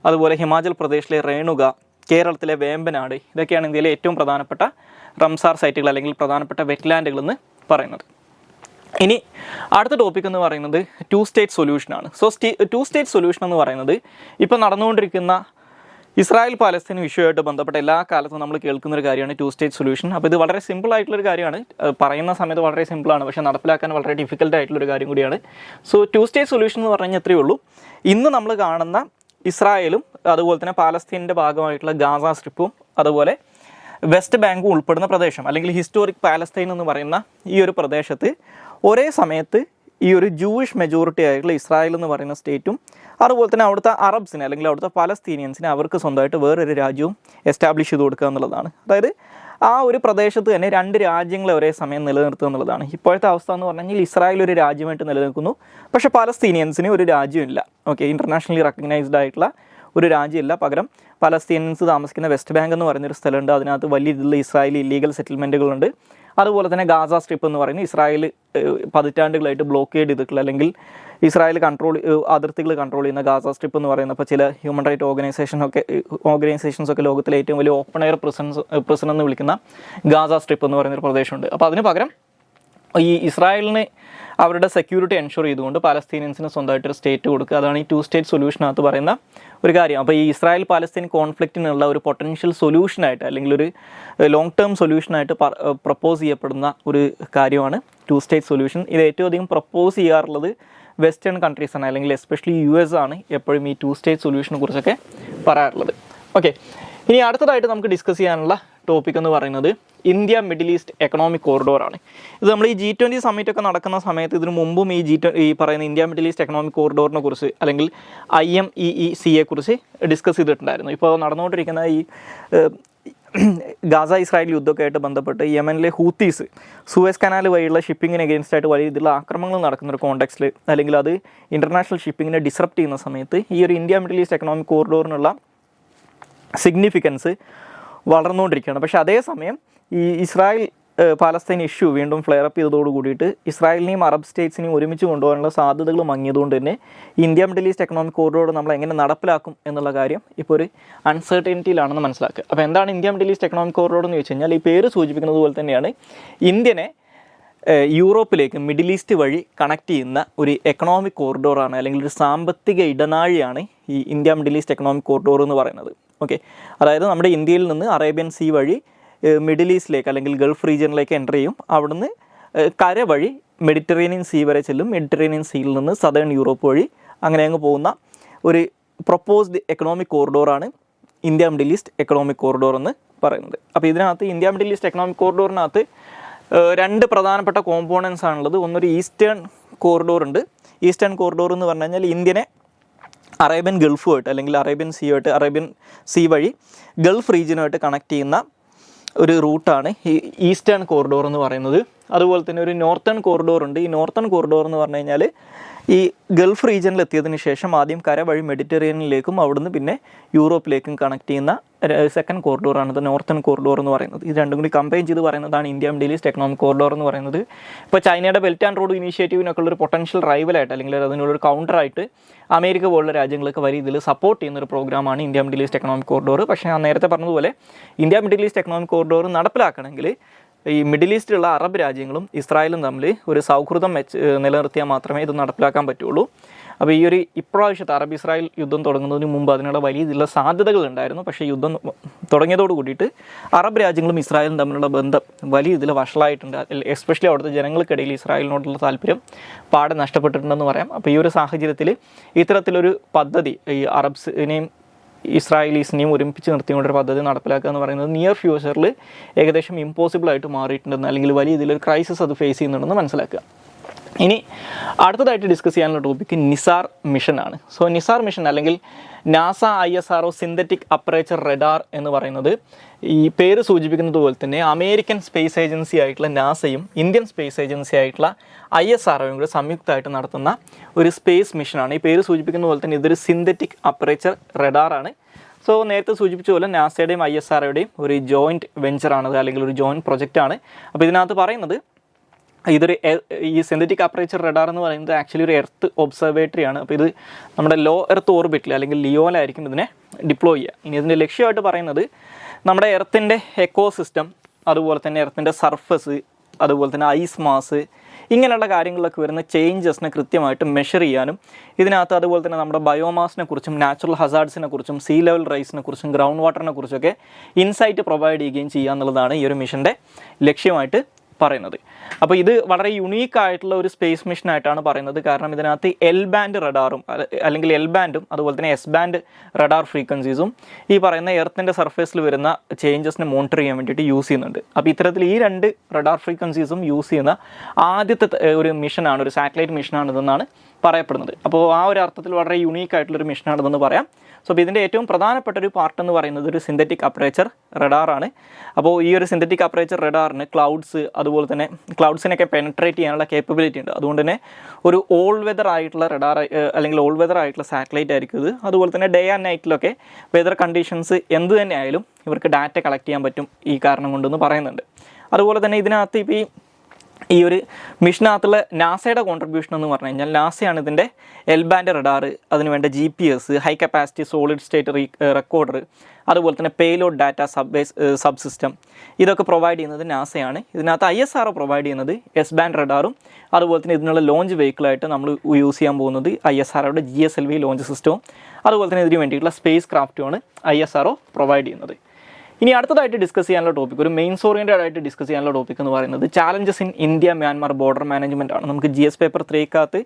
അതുപോലെ ഹിമാചൽ പ്രദേശിലെ റേണുക, കേരളത്തിലെ വേമ്പനാട്, ഇതൊക്കെയാണ് ഇന്ത്യയിലെ ഏറ്റവും പ്രധാനപ്പെട്ട റംസാർ സൈറ്റുകൾ അല്ലെങ്കിൽ പ്രധാനപ്പെട്ട വെറ്റ്ലാൻഡുകൾ എന്ന് പറയുന്നത്. ഇനി അടുത്ത ടോപ്പിക് എന്ന് പറയുന്നത് 2 സ്റ്റേറ്റ് സൊല്യൂഷനാണ്. സോ 2 സ്റ്റേറ്റ് സൊല്യൂഷൻ എന്ന് പറയുന്നത് ഇപ്പോൾ നടന്നുകൊണ്ടിരിക്കുന്ന ഇസ്രായേൽ പാലസ്തീൻ വിഷയമായിട്ട് ബന്ധപ്പെട്ട എല്ലാ കാലത്തും നമ്മൾ കേൾക്കുന്ന ഒരു കാര്യമാണ് 2 സ്റ്റേറ്റ് സൊല്യൂഷൻ. അപ്പോൾ ഇത് വളരെ സിമ്പിൾ ആയിട്ടുള്ളൊരു കാര്യമാണ്, പറയുന്ന സമയത്ത് വളരെ സിമ്പിളാണ്, പക്ഷേ നടപ്പിലാക്കാൻ വളരെ ഡിഫിക്കൽട്ട് ആയിട്ടുള്ളൊരു കാര്യം കൂടിയാണ്. സോ 2 സ്റ്റേറ്റ് സൊല്യൂഷൻ എന്ന് പറഞ്ഞാൽ എത്രയേ ഉള്ളൂ, ഇന്ന് നമ്മൾ കാണുന്ന ഇസ്രായേലും അതുപോലെ തന്നെ പാലസ്തീനിൻ്റെ ഭാഗമായിട്ടുള്ള ഗാസ സ്ട്രിപ്പും അതുപോലെ വെസ്റ്റ് ബാങ്കും ഉൾപ്പെടുന്ന പ്രദേശം അല്ലെങ്കിൽ ഹിസ്റ്റോറിക് പാലസ്തീൻ എന്ന് പറയുന്ന ഈ ഒരു പ്രദേശത്ത് ഒരേ സമയത്ത് ഈ ഒരു ജൂയിഷ് മെജോറിറ്റി ആയിട്ടുള്ള ഇസ്രായേൽ എന്ന് പറയുന്ന സ്റ്റേറ്റും അതുപോലെ തന്നെ അവിടുത്തെ അറബ്സിനെ അല്ലെങ്കിൽ അവിടുത്തെ പലസ്തീനിയൻസിനെ അവർക്ക് സ്വന്തമായിട്ട് വേറൊരു രാജ്യവും എസ്റ്റാബ്ലിഷ് ചെയ്ത് കൊടുക്കുക എന്നുള്ളതാണ്. അതായത് ആ ഒരു പ്രദേശത്ത് തന്നെ 2 രാജ്യങ്ങളെ ഒരേ സമയം നിലനിർത്തുക എന്നുള്ളതാണ്. ഇപ്പോഴത്തെ അവസ്ഥ എന്ന് പറഞ്ഞു കഴിഞ്ഞാൽ ഇസ്രായേൽ ഒരു രാജ്യമായിട്ട് നിലനിൽക്കുന്നു, പക്ഷേ പലസ്തീനിയൻസിന് ഒരു രാജ്യമില്ല. ഓക്കെ, ഇൻ്റർനാഷണലി റെക്കഗ്നൈസ്ഡ് ആയിട്ടുള്ള ഒരു രാജ്യമില്ല. പകരം പലസ്തീനിയൻസ് താമസിക്കുന്ന വെസ്റ്റ് ബാങ്ക് എന്ന് പറയുന്നൊരു സ്ഥലമുണ്ട്, അതിനകത്ത് വലിയ രീതിയിലുള്ള ഇസ്രായേലി ഇല്ലീഗൽ സെറ്റിൽമെൻറ്റുകളുണ്ട്. അതുപോലെ തന്നെ ഗാസ സ്ട്രിപ്പ് എന്ന് പറയുന്നത് ഇസ്രായേൽ പതിറ്റാണ്ടുകളായിട്ട് ബ്ലോക്കേഡ് ചെയ്തിട്ടുള്ള അല്ലെങ്കിൽ ഇസ്രായേൽ അതിർത്തികൾ കൺട്രോൾ ചെയ്യുന്ന ഗാസ സ്ട്രിപ്പ് എന്ന് പറയുന്ന ഇപ്പോൾ ചില ഹ്യൂമൻ റൈറ്റ് ഓർഗനൈസേഷൻസ് ഒക്കെ ലോകത്തിലെ ഏറ്റവും വലിയ ഓപ്പൺ എയർ പ്രിസൺ എന്ന് വിളിക്കുന്ന ഗാസ സ്ട്രിപ്പ് എന്ന് പറയുന്നൊരു പ്രദേശമുണ്ട്. അപ്പോൾ അതിന് പകരം ഈ ഇസ്രായേലിന് അവരുടെ സെക്യൂരിറ്റി എൻഷുർ ചെയ്തുകൊണ്ട് പാലസ്തീനിയൻസിന് സ്വന്തമായിട്ടൊരു സ്റ്റേറ്റ് കൊടുക്കുക, അതാണ് ഈ 2 സ്റ്റേറ്റ് സൊല്യൂഷനകത്ത് പറയുന്ന ഒരു കാര്യം. അപ്പോൾ ഈ ഇസ്രായേൽ പാലസ്തീൻ കോൺഫ്ലിക്റ്റിനുള്ള ഒരു പൊട്ടൻഷ്യൽ സൊല്യൂഷനായിട്ട് അല്ലെങ്കിൽ ഒരു ലോങ് ടേം സൊല്യൂഷനായിട്ട് പ്രപ്പോസ് ചെയ്യപ്പെടുന്ന ഒരു കാര്യമാണ് 2 സ്റ്റേറ്റ് സൊല്യൂഷൻ. ഇത് ഏറ്റവും അധികം പ്രപ്പോസ് ചെയ്യാറുള്ളത് വെസ്റ്റേൺ കൺട്രീസാണ്, അല്ലെങ്കിൽ എസ്പെഷ്യലി US ആണ് എപ്പോഴും ഈ 2 സ്റ്റേറ്റ് സൊല്യൂഷനെ കുറിച്ചൊക്കെ പറയാറുള്ളത്. ഓക്കെ, ഇനി അടുത്തതായിട്ട് നമുക്ക് ഡിസ്കസ് ചെയ്യാനുള്ള ടോപ്പിക് എന്ന് പറയുന്നത് ഇന്ത്യ മിഡിൽ ഈസ്റ്റ് എക്കണോമിക് കോറിഡോറാണ്. ഇത് നമ്മൾ ഈ G20 സമ്മിറ്റ് ഒക്കെ നടക്കുന്ന സമയത്ത് ഇതിനു മുമ്പും ഈ പറയുന്ന ഇന്ത്യ മിഡിൽ ഈസ്റ്റ് എക്കണോമിക് കോറിഡോറിനെ കുറിച്ച് അല്ലെങ്കിൽ IMEECയെ കുറിച്ച് ഡിസ്കസ് ചെയ്തിട്ടുണ്ടായിരുന്നു. ഇപ്പോൾ നടന്നുകൊണ്ടിരിക്കുന്ന ഈ ഗാസ ഇസ്രായേൽ യുദ്ധമൊക്കെ ആയിട്ട് ബന്ധപ്പെട്ട് യമനിലെ ഹൂത്തീസ് സൂയസ് കനാൽ വഴിയുള്ള ഷിപ്പിങ്ങിന് എഗെയിൻസ്റ്റ് ആയിട്ട് വലിയ രീതിയിലുള്ള ആക്രമണങ്ങൾ നടക്കുന്ന ഒരു കോണ്ടെക്സ്റ്റിൽ അല്ലെങ്കിൽ അത് ഇൻ്റർനാഷണൽ ഷിപ്പിങ്ങിനെ ഡിസ്റപ്റ്റ് ചെയ്യുന്ന സമയത്ത് ഈ ഒരു ഇന്ത്യ മിഡിൽ ഈസ്റ്റ് എക്കണോമിക് കോറിഡോറിനുള്ള സിഗ്നിഫിക്കൻസ് വളർന്നുകൊണ്ടിരിക്കുകയാണ്. പക്ഷേ അതേസമയം ഈ ഇസ്രായേൽ പാലസ്തീൻ ഇഷ്യൂ വീണ്ടും ഫ്ലെയർ അപ്പ് ചെയ്തതോട് കൂടിയിട്ട് ഇസ്രായേലിനെയും അറബ് സ്റ്റേറ്റ്സിനെയും ഒരുമിച്ച് കൊണ്ടുപോകാനുള്ള സാധ്യതകൾ മങ്ങിയതുകൊണ്ട് തന്നെ India Middle East economic corridor നമ്മൾ എങ്ങനെ നടപ്പിലാക്കും എന്നുള്ള കാര്യം ഇപ്പോൾ ഒരു അൺസർട്ടനിറ്റിയിലാണെന്ന് മനസ്സിലാക്കുക. അപ്പോൾ എന്താണ് India Middle East economic corridor എന്ന് വെച്ച് കഴിഞ്ഞാൽ ഈ പേര് സൂചിപ്പിക്കുന്നത് പോലെ തന്നെയാണ് ഇന്ത്യനെ യൂറോപ്പിലേക്ക് മിഡിൽ ഈസ്റ്റ് വഴി കണക്ട് ചെയ്യുന്ന ഒരു എക്കണോമിക് കോറിഡോറാണ് അല്ലെങ്കിൽ ഒരു സാമ്പത്തിക ഇടനാഴിയാണ് ഈ India Middle East economic corridor എന്ന് പറയുന്നത്. ഓക്കെ, അതായത് നമ്മുടെ ഇന്ത്യയിൽ നിന്ന് അറേബ്യൻ സീ വഴി മിഡിൽ ഈസ്റ്റിലേക്ക് അല്ലെങ്കിൽ ഗൾഫ് റീജിയനിലേക്ക് എൻ്റർ ചെയ്യും, അവിടുന്ന് കര വഴി മെഡിറ്ററേനിയൻ സീ വരെ ചെല്ലും, മെഡിറ്ററേനിയൻ സീയിൽ നിന്ന് സദേൺ യൂറോപ്പ് വഴി അങ്ങനെ അങ്ങ് പോകുന്ന ഒരു പ്രൊപ്പോസ്ഡ് എക്കണോമിക് കോറിഡോറാണ് India Middle East economic corridor എന്ന് പറയുന്നത്. അപ്പോൾ ഇതിനകത്ത് ഇന്ത്യ മിഡിൽ ഈസ്റ്റ് എക്കണോമിക് കോറിഡോറിനകത്ത് 2 പ്രധാനപ്പെട്ട കോമ്പോണൻസ് ആണുള്ളത്. ഒന്നൊരു ഈസ്റ്റേൺ കോറിഡോർ ഉണ്ട്. ഈസ്റ്റേൺ കോറിഡോർ എന്ന് പറഞ്ഞു കഴിഞ്ഞാൽ ഇന്ത്യനെ അറേബ്യൻ ഗൾഫുമായിട്ട് അല്ലെങ്കിൽ അറേബ്യൻ സീ വഴി ഗൾഫ് റീജിയനുമായിട്ട് കണക്ട് ചെയ്യുന്ന ഒരു റൂട്ടാണ് ഈ ഈസ്റ്റേൺ കോറിഡോർ എന്ന് പറയുന്നത്. അതുപോലെ തന്നെ ഒരു നോർത്തേൺ കോറിഡോർ ഉണ്ട്. ഈ നോർത്തേൺ കോറിഡോർ എന്ന് പറഞ്ഞു കഴിഞ്ഞാൽ ഈ ഗൾഫ് റീജിയനിൽ എത്തിയതിന് ശേഷം ആദ്യം കര വഴി മെഡിറ്ററേനിയനിലേക്കും അവിടുന്ന് പിന്നെ യൂറോപ്പിലേക്കും കണക്ട് ചെയ്യുന്ന സെക്കൻഡ് കോറിഡോറാണ് ഇത് നോർത്തേൺ കോറിഡോർ എന്ന് പറയുന്നത്. ഇത് രണ്ടും കൂടി കമ്പൈൻ ചെയ്ത് പറയുന്നതാണ് India Middle East economic corridor എന്ന് പറയുന്നത്. ഇപ്പോൾ ചൈനയുടെ ബെൽറ്റ് ആൻഡ് റോഡ് ഇനീഷ്യേറ്റീവിനൊക്കെ ഉള്ളൊരു പൊട്ടൻഷ്യൽ റൈവലായിട്ട് അല്ലെങ്കിൽ അതിനുള്ളൊരു കൗണ്ടറായിട്ട് അമേരിക്ക പോലുള്ള രാജ്യങ്ങളൊക്കെ വലിയ ഇതിൽ സപ്പോർട്ട് ചെയ്യുന്ന ഒരു പ്രോഗ്രാമാണ് India Middle East economic corridor. പക്ഷേ ഞാൻ നേരത്തെ പറഞ്ഞതുപോലെ India Middle East economic corridor നടപ്പിലാക്കണമെങ്കിൽ ഈ മിഡിൽ ഈസ്റ്റിലുള്ള അറബ് രാജ്യങ്ങളും ഇസ്രായേലും തമ്മിൽ ഒരു സൗഹൃദം നിലനിർത്തിയാൽ മാത്രമേ ഇത് നടപ്പിലാക്കാൻ പറ്റുള്ളൂ. അപ്പോൾ ഈ ഒരു ഇപ്രാവശ്യത്തെ അറബ് ഇസ്രായേൽ യുദ്ധം തുടങ്ങുന്നതിന് മുമ്പ് അതിനുള്ള വലിയ ഇതിലുള്ള സാധ്യതകൾ ഉണ്ടായിരുന്നു. പക്ഷേ യുദ്ധം തുടങ്ങിയതോട് കൂടിയിട്ട് അറബ് രാജ്യങ്ങളും ഇസ്രായേലും തമ്മിലുള്ള ബന്ധം വലിയ ഇതിൽ വഷളായിട്ടുണ്ട്. എസ്പെഷ്യലി അവിടുത്തെ ജനങ്ങൾക്കിടയിൽ ഇസ്രായേലിനോടുള്ള താല്പര്യം പാടെ നഷ്ടപ്പെട്ടിട്ടുണ്ടെന്ന് പറയാം. അപ്പോൾ ഈ ഒരു സാഹചര്യത്തിൽ ഇത്തരത്തിലൊരു പദ്ധതി ഈ അറബ്സിനെയും ഇസ്രായേലീസിനെയും ഒരുമിച്ച് നിർത്തിക്കൊണ്ടൊരു പദ്ധതി നടപ്പിലാക്കുക എന്ന് പറയുന്നത് നിയർ ഫ്യൂച്ചറിൽ ഏകദേശം ഇമ്പോസിബിൾ ആയിട്ട് മാറിയിട്ടുണ്ടെന്ന് അല്ലെങ്കിൽ വലിയ ഇതിലൊരു ക്രൈസിസ് അത് ഫേസ് ചെയ്യുന്നുണ്ടെന്ന് മനസ്സിലാക്കുക. ഇനി അടുത്തതായിട്ട് ഡിസ്കസ് ചെയ്യാനുള്ള ടോപ്പിക്ക് നിസാർ മിഷൻ ആണ്. സോ നിസാർ മിഷൻ അല്ലെങ്കിൽ NASA ISRO synthetic aperture radar എന്ന് പറയുന്നത് ഈ പേര് സൂചിപ്പിക്കുന്നത് പോലെ തന്നെ അമേരിക്കൻ സ്പേസ് ഏജൻസി ആയിട്ടുള്ള നാസയും ഇന്ത്യൻ സ്പേസ് ഏജൻസി ആയിട്ടുള്ള ISROയും കൂടെ സംയുക്തമായിട്ട് നടത്തുന്ന ഒരു സ്പേസ് മിഷനാണ്. ഈ പേര് സൂചിപ്പിക്കുന്ന പോലെ തന്നെ ഇതൊരു സിന്തറ്റിക് അപ്പറേച്ചർ റഡാറാണ്. സോ നേരത്തെ സൂചിപ്പിച്ച പോലെ നാസയുടെയും ISROയുടെയും ഒരു ജോയിൻറ്റ് വെഞ്ചറാണത് അല്ലെങ്കിൽ ഒരു ജോയിൻറ്റ് പ്രൊജക്റ്റാണ്. അപ്പോൾ ഇതിനകത്ത് പറയുന്നത് ഇതൊരു ഈ സിന്തറ്റിക് അപ്പറേച്ചർ റഡാർ എന്ന് പറയുന്നത് ആക്ച്വലി ഒരു എർത്ത് ഒബ്സർവേറ്ററി ആണ്. അപ്പോൾ ഇത് നമ്മുടെ ലോ എർത്ത് ഓർബിറ്റിൽ അല്ലെങ്കിൽ ലിയോയിലായിരിക്കും ഇതിനെ ഡിപ്ലോയ് ചെയ്യുക. ഇനി ഇതിൻ്റെ ലക്ഷ്യമായിട്ട് പറയുന്നത് നമ്മുടെ എർത്തിൻ്റെ എക്കോസിസ്റ്റം അതുപോലെ തന്നെ എർത്തിൻ്റെ സർഫസ്, അതുപോലെ തന്നെ ഐസ് മാസ്, ഇങ്ങനെയുള്ള കാര്യങ്ങളിലൊക്കെ വരുന്ന ചേഞ്ചസിനെ കൃത്യമായിട്ട് മെഷർ ചെയ്യാനും ഇതിനകത്ത് അതുപോലെ തന്നെ നമ്മുടെ ബയോമാസിനെ കുറിച്ചും നാച്ചുറൽ ഹസാർഡ്സിനെ കുറിച്ചും സീ ലെവൽ റൈസിനെ കുറിച്ചും ഗ്രൗണ്ട് വാട്ടറിനെ കുറിച്ചൊക്കെ ഇൻസൈറ്റ് പ്രൊവൈഡ് ചെയ്യുകയും ചെയ്യുക എന്നുള്ളതാണ് ഈ ഒരു മിഷൻ്റെ ലക്ഷ്യമായിട്ട് പറയുന്നത്. അപ്പോൾ ഇത് വളരെ യുണീക്ക് ആയിട്ടുള്ള ഒരു സ്പേസ് മിഷനായിട്ടാണ് പറയുന്നത്. കാരണം ഇതിനകത്ത് എൽ ബാൻഡ് റഡാറും അല്ലെങ്കിൽ എൽ ബാൻഡും അതുപോലെ തന്നെ എസ് ബാൻഡ് റഡാർ ഫ്രീക്വൻസീസും ഈ പറയുന്ന എർത്തിൻ്റെ സർഫേസിൽ വരുന്ന ചേഞ്ചസിനെ മോണിറ്റർ ചെയ്യാൻ വേണ്ടിയിട്ട് യൂസ് ചെയ്യുന്നുണ്ട്. അപ്പോൾ ഇത്തരത്തിൽ ഈ 2 റഡാർ ഫ്രീക്വൻസീസും യൂസ് ചെയ്യുന്ന ആദ്യത്തെ ഒരു മിഷനാണ്, ഒരു സാറ്റലൈറ്റ് മിഷനാണിതെന്നാണ് പറയപ്പെടുന്നത്. അപ്പോൾ ആ ഒരു അർത്ഥത്തിൽ വളരെ യുണീക്ക് ആയിട്ടുള്ളൊരു മിഷനാണിതെന്ന് പറയാം. സോ അപ്പോൾ ഇതിൻ്റെ ഏറ്റവും പ്രധാനപ്പെട്ട ഒരു പാർട്ട് എന്ന് പറയുന്നത് ഒരു സിന്തറ്റിക് അപ്പറേച്ചർ റഡാറാണ്. അപ്പോൾ ഈ ഒരു സിന്തറ്റിക് അപ്പറേച്ചർ റഡാറിന് ക്ലൗഡ്സ് അതുപോലെ തന്നെ ക്ലൗഡ്സിനൊക്കെ പെനട്രേറ്റ് ചെയ്യാനുള്ള കേപ്പബിലിറ്റി ഉണ്ട്. അതുകൊണ്ട് തന്നെ ഒരു ഓൾ വെതർ ആയിട്ടുള്ള റഡാർ അല്ലെങ്കിൽ ഓൾ വെതർ ആയിട്ടുള്ള സാറ്റലൈറ്റ് ആയിരിക്കും ഇത്. അതുപോലെ തന്നെ ഡേ ആൻഡ് നൈറ്റിലൊക്കെ വെതർ കണ്ടീഷൻസ് എന്ത് തന്നെ ആയാലും ഇവർക്ക് ഡാറ്റ കളക്ട് ചെയ്യാൻ പറ്റും ഈ കാരണം കൊണ്ടെന്ന് പറയുന്നുണ്ട്. അതുപോലെ തന്നെ ഇതിനകത്ത് ഇപ്പോൾ ഈ ഒരു മിഷനകത്തുള്ള നാസയുടെ കോൺട്രിബ്യൂഷൻ എന്ന് പറഞ്ഞു കഴിഞ്ഞാൽ നാസയാണ് ഇതിൻ്റെ എൽ ബാൻഡ് റഡാർ, അതിനുവേണ്ട GPS, high capacity solid state recorder, അതുപോലെ തന്നെ പേലോഡ് ഡാറ്റ സബ് സിസ്റ്റം, ഇതൊക്കെ പ്രൊവൈഡ് ചെയ്യുന്നത് നാസയാണ്. ഇതിനകത്ത് ISRO പ്രൊവൈഡ് ചെയ്യുന്നത് എസ് ബാൻഡ് റഡാറും അതുപോലെ തന്നെ ഇതിനുള്ള ലോഞ്ച് വെഹിക്കിളായിട്ട് നമ്മൾ യൂസ് ചെയ്യാൻ പോകുന്നത് ISROയുടെ GSLV ലോഞ്ച് സിസ്റ്റവും അതുപോലെ തന്നെ ഇതിന് വേണ്ടിയിട്ടുള്ള സ്പേസ് ക്രാഫ്റ്റുമാണ് ISRO പ്രൊവൈഡ് ചെയ്യുന്നത്. ഇനി അടുത്തതായിട്ട് ഡിസ്കസ് ചെയ്യാനുള്ള ടോപ്പിക്, ഒരു മെയിൻസ് ഓറിയൻറ്റഡ് ആയിട്ട് ഡിസ്കസ് ചെയ്യാനുള്ള ടോപ്പിക് എന്ന് പറയുന്നത് challenges in India Myanmar border management ആണ്. നമുക്ക് GS പേപ്പർ 3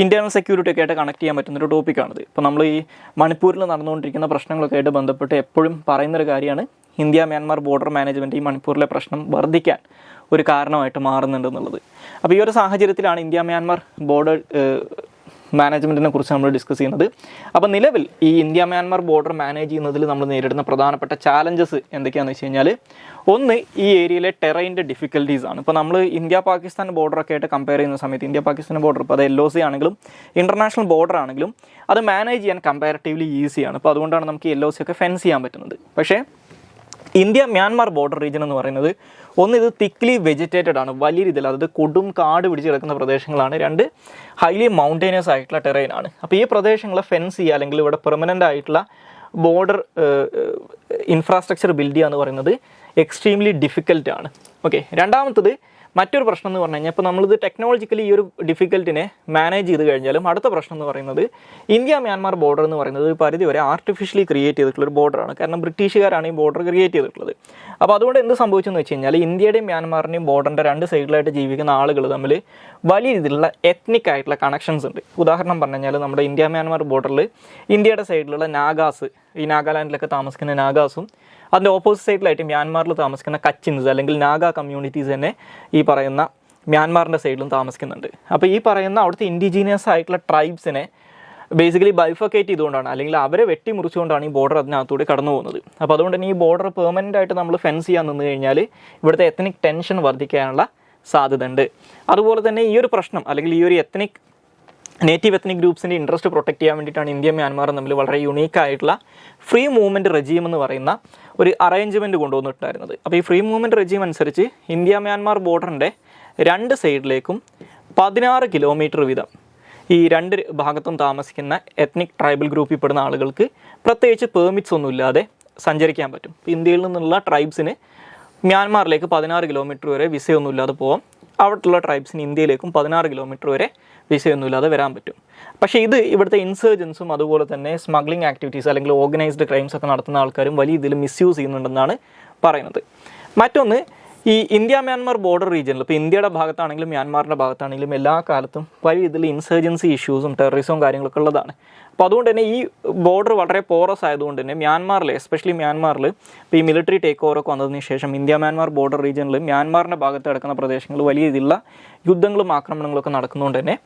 ഇൻറ്റേർണൽ സെക്യൂരിറ്റി ഒക്കെ ആയിട്ട് കണക്ട് ചെയ്യാൻ പറ്റുന്നൊരു ടോപ്പിക്കാണിത്. ഇപ്പോൾ നമ്മൾ ഈ മണിപ്പൂരിൽ നടന്നുകൊണ്ടിരിക്കുന്ന പ്രശ്നങ്ങളൊക്കെ ആയിട്ട് ബന്ധപ്പെട്ട് എപ്പോഴും പറയുന്നൊരു കാര്യമാണ് ഇന്ത്യ മ്യാൻമാർ ബോർഡർ മാനേജ്മെൻറ്റ് ഈ മണിപ്പൂരിലെ പ്രശ്നം വർദ്ധിക്കാൻ ഒരു കാരണമായിട്ട് മാറുന്നുണ്ടെന്നുള്ളത്. അപ്പോൾ ഈ ഒരു സാഹചര്യത്തിലാണ് ഇന്ത്യ മ്യാൻമാർ ബോർഡർ മാനേജ്മെൻറ്റിനെ കുറിച്ച് നമ്മൾ ഡിസ്കസ് ചെയ്യുന്നത്. അപ്പോൾ നിലവിൽ ഈ ഇന്ത്യ മ്യാൻമാർ ബോർഡർ മാനേജ് ചെയ്യുന്നതിൽ നമ്മൾ നേരിടുന്ന പ്രധാനപ്പെട്ട ചാലഞ്ചസ് എന്തൊക്കെയാണെന്ന് വെച്ച് കഴിഞ്ഞാൽ, ഒന്ന് ഈ ഏരിയയിലെ ടെറൈൻ്റെ ഡിഫിക്കൽട്ടീസ് ആണ്. ഇപ്പോൾ നമ്മൾ ഇന്ത്യ പാകിസ്ഥാൻ ബോർഡറൊക്കെ ആയിട്ട് കമ്പയർ ചെയ്യുന്ന സമയത്ത് ഇന്ത്യ പാകിസ്ഥാൻ ബോർഡർ, ഇപ്പോൾ അത് LOC ആണെങ്കിലും ഇൻ്റർനാഷണൽ ബോർഡർ ആണെങ്കിലും അത് മാനേജ് ചെയ്യാൻ കമ്പാരിറ്റീവ്ലി ഈസിയാണ്. അപ്പോൾ അതുകൊണ്ടാണ് നമുക്ക് LOC ഒക്കെ ഫെൻസ് ചെയ്യാൻ പറ്റുന്നത്. പക്ഷേ ഇന്ത്യ മ്യാൻമാർ ബോർഡർ റീജിയൻ എന്ന് പറയുന്നത് ഒന്ന്, ഇത് തിക്ലി വെജിറ്റേറ്റഡ് ആണ്, വലിയ രീതിയിൽ, അതായത് കൊടും കാട് പിടിച്ച് കിടക്കുന്ന പ്രദേശങ്ങളാണ്. 2, ഹൈലി മൗണ്ടൈനസ് ആയിട്ടുള്ള ടെറൈൻ ആണ്. അപ്പോൾ ഈ പ്രദേശങ്ങളെ ഫെൻസ് ചെയ്യുക അല്ലെങ്കിൽ ഇവിടെ പെർമനൻ്റ് ആയിട്ടുള്ള ബോർഡർ ഇൻഫ്രാസ്ട്രക്ചർ ബിൽഡ് ചെയ്യുക എന്ന് പറയുന്നത് എക്സ്ട്രീംലി ഡിഫിക്കൽട്ടാണ്. ഓക്കെ, രണ്ടാമത്തത് മറ്റൊരു പ്രശ്നം എന്ന് പറഞ്ഞു കഴിഞ്ഞാൽ, ഇപ്പോൾ നമ്മളിത് ടെക്നോളജിക്കലി ഈ ഒരു ഡിഫിക്കൽട്ടിനെ മാനേജ് ചെയ്ത് കഴിഞ്ഞാലും അടുത്ത പ്രശ്നം എന്ന് പറയുന്നത് ഇന്ത്യ മ്യാൻമാർ ബോർഡർ എന്ന് പറയുന്നത് ഒരു പരിധി വരെ ആർട്ടിഫിഷ്യലി ക്രിയേറ്റ് ചെയ്തിട്ടുള്ളൊരു ബോർഡറാണ്. കാരണം ബ്രിട്ടീഷുകാരാണ് ഈ ബോർഡർ ക്രിയേറ്റ് ചെയ്തിട്ടുള്ളത്. അപ്പോൾ അതുകൊണ്ട് എന്ത് സംഭവിച്ചെന്ന് വെച്ച് കഴിഞ്ഞാൽ, ഇന്ത്യയുടെയും മ്യാൻമാറിൻ്റെയും ബോർഡറിൻ്റെ 2 സൈഡിലായിട്ട് ജീവിക്കുന്ന ആളുകൾ തമ്മിൽ വലിയ രീതിയിലുള്ള എത്നിക് ആയിട്ടുള്ള കണക്ഷൻസ് ഉണ്ട്. ഉദാഹരണം പറഞ്ഞു കഴിഞ്ഞാൽ, നമ്മുടെ ഇന്ത്യ മ്യാൻമാർ ബോർഡറിൽ ഇന്ത്യയുടെ സൈഡിലുള്ള നാഗാസ്, ഈ നാഗാലാൻഡിലൊക്കെ താമസിക്കുന്ന നാഗാസും അതിൻ്റെ ഓപ്പോസിറ്റ് സൈഡിലായിട്ട് മ്യാൻമാറിൽ താമസിക്കുന്ന കച്ചിൻസ് അല്ലെങ്കിൽ നാഗ കമ്മ്യൂണിറ്റീസ് തന്നെ ഈ പറയുന്ന മ്യാൻമാറിൻ്റെ സൈഡിലും താമസിക്കുന്നുണ്ട്. അപ്പോൾ ഈ പറയുന്ന അവിടുത്തെ ഇൻഡിജീനിയസ് ആയിട്ടുള്ള ട്രൈബ്സിനെ ബേസിക്കലി ബൈഫക്കേറ്റ് ചെയ്തുകൊണ്ടാണ്, അല്ലെങ്കിൽ അവരെ വെട്ടിമുറിച്ചുകൊണ്ടാണ് ഈ ബോർഡർ അതിനകത്തൂടെ കടന്നു പോകുന്നത്. അപ്പോൾ അതുകൊണ്ട് തന്നെ ഈ ബോർഡർ പെർമനൻ്റ് ആയിട്ട് നമ്മൾ ഫെൻസ് ചെയ്യാൻ നിന്ന് കഴിഞ്ഞാൽ ഇവിടുത്തെ എത്നിക് ടെൻഷൻ വർദ്ധിക്കാനുള്ള സാധ്യത ഉണ്ട്. അതുപോലെ തന്നെ ഈ ഒരു പ്രശ്നം അല്ലെങ്കിൽ ഈ ഒരു നേറ്റീവ് എത്നിക് ഗ്രൂപ്പ്സിൻ്റെ ഇൻട്രസ്റ്റ് പ്രൊട്ടക്ട് ചെയ്യാൻ വേണ്ടിയിട്ടാണ് ഇന്ത്യ മ്യാൻമാറും തമ്മിൽ വളരെ യുണീക്കായിട്ടുള്ള ഫ്രീ മൂവ്മെൻറ്റ് റെജീം എന്ന് പറയുന്ന ഒരു അറേഞ്ച്മെൻറ്റ് കൊണ്ടുവന്നിട്ടുണ്ടായിരുന്നത്. അപ്പോൾ ഈ ഫ്രീ മൂവ്മെൻറ്റ് റെജീം അനുസരിച്ച് ഇന്ത്യ മ്യാൻമാർ ബോർഡറിൻ്റെ 2 സൈഡിലേക്കും 16 കിലോമീറ്റർ വീതം ഈ 2 ഭാഗത്തും താമസിക്കുന്ന എത്നിക് ട്രൈബൽ ഗ്രൂപ്പിൽ പെടുന്ന ആളുകൾക്ക് പ്രത്യേകിച്ച് പെർമിറ്റ്സ് ഒന്നുമില്ലാതെ സഞ്ചരിക്കാൻ പറ്റും. ഇന്ത്യയിൽ നിന്നുള്ള ട്രൈബ്സിന് മ്യാൻമാറിലേക്ക് 16 കിലോമീറ്റർ വരെ വിസയൊന്നുമില്ലാതെ പോകാം. അവിടെയുള്ള ട്രൈബ്സിന് ഇന്ത്യയിലേക്കും 16 കിലോമീറ്റർ വരെ വിസയൊന്നുമില്ലാതെ വരാൻ പറ്റും. പക്ഷേ ഇത് ഇവിടുത്തെ ഇൻസർജൻസും അതുപോലെ തന്നെ സ്മഗ്ലിംഗ് ആക്ടിവിറ്റീസ് അല്ലെങ്കിൽ ഓർഗനൈസ്ഡ് ക്രൈംസ് ഒക്കെ നടത്തുന്ന ആൾക്കാരും വലിയ ഇതിൽ മിസ്യൂസ് ചെയ്യുന്നുണ്ടെന്നാണ് പറയുന്നത്. മറ്റൊന്ന്, ഈ ഇന്ത്യ മ്യാൻമാർ ബോർഡർ റീജിയനിൽ ഇപ്പോൾ ഇന്ത്യയുടെ ഭാഗത്താണെങ്കിലും മ്യാൻമാറിൻ്റെ ഭാഗത്താണെങ്കിലും എല്ലാ കാലത്തും വലിയ ഇതിൽ ഇൻസർജൻസി ഇഷ്യൂസും ടെററിസവും കാര്യങ്ങളൊക്കെ ഉള്ളതാണ്. അപ്പോൾ അതുകൊണ്ട് തന്നെ ഈ ബോർഡർ വളരെ പോറസ് ആയതുകൊണ്ട് തന്നെ മ്യാൻമാറിൽ, എസ്പെഷ്യലി മ്യാൻമാറിൽ ഇപ്പോൾ ഈ മിലിറ്ററി ടേക്ക് ഓവറൊക്കെ വന്നതിന് ശേഷം ഇന്ത്യ മ്യാൻമാർ ബോർഡർ റീജിയനിൽ മ്യാൻമാറിൻ്റെ ഭാഗത്ത് കിടക്കുന്ന പ്രദേശങ്ങൾ വലിയ രീതിയിലുള്ള യുദ്ധങ്ങളും ആക്രമണങ്ങളൊക്കെ നടക്കുന്നതുകൊണ്ട് തന്നെ